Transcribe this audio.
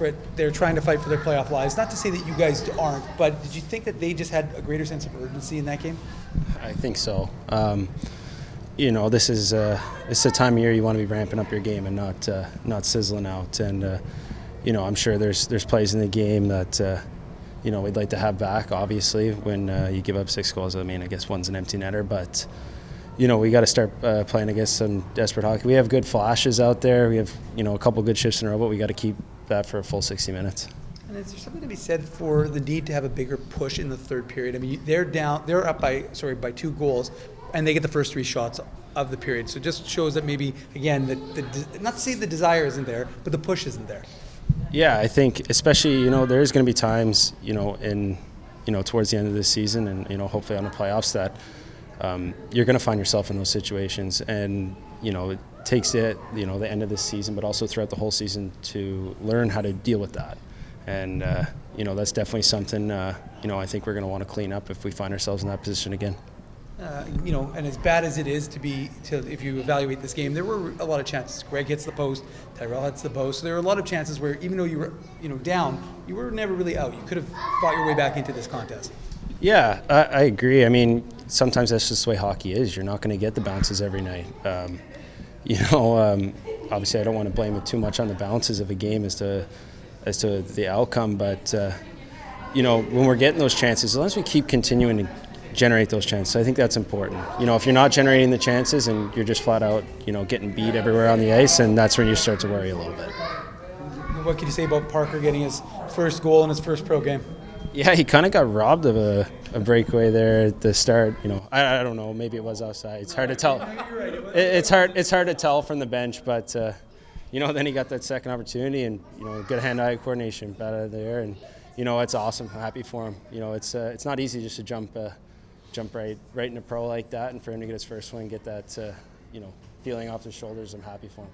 But they're trying to fight for their playoff lives. Not to say that you guys aren't, but did you think that they just had a greater sense of urgency in that game? I think so. This is a time of year you want to be ramping up your game and not sizzling out. And I'm sure there's plays in the game that we'd like to have back. Obviously, when you give up 6 goals, I mean, I guess one's an empty netter, but we got to start playing against some desperate hockey. We have good flashes out there. We have a couple good shifts in a row, but we got to keep that for a full 60 minutes. And is there something to be said for the need to have a bigger push in the third period? I mean, they're up by 2 goals, and they get the first 3 shots of the period. So it just shows that maybe, again, not to say the desire isn't there, but the push isn't there. Yeah, I think especially, there is going to be times, towards the end of this season and, hopefully on the playoffs that you're going to find yourself in those situations. And, it takes the end of this season, but also throughout the whole season to learn how to deal with that. And, that's definitely something, I think we're going to want to clean up if we find ourselves in that position again. And as bad as it is if you evaluate this game, there were a lot of chances. Greg hits the post, Tyrell hits the post. So there were a lot of chances where even though you were, down, you were never really out. You could have fought your way back into this contest. Yeah, I agree. I mean, sometimes that's just the way hockey is. You're not going to get the bounces every night. Obviously, I don't want to blame it too much on the bounces of a game as to the outcome, but when we're getting those chances, as long as we keep continuing to generate those chances, I think that's important. If you're not generating the chances and you're just flat out, getting beat everywhere on the ice, and that's when you start to worry a little bit. What can you say about Parker getting his first goal in his first pro game? Yeah, he kind of got robbed of a breakaway there at the start. I don't know. Maybe it was offside. It's hard to tell. It's hard to tell from the bench, but then he got that second opportunity and good hand-eye coordination, bat out of there, and it's awesome. I'm happy for him. It's not easy just to jump right in a pro like that, and for him to get his first one, get that feeling off his shoulders. I'm happy for him.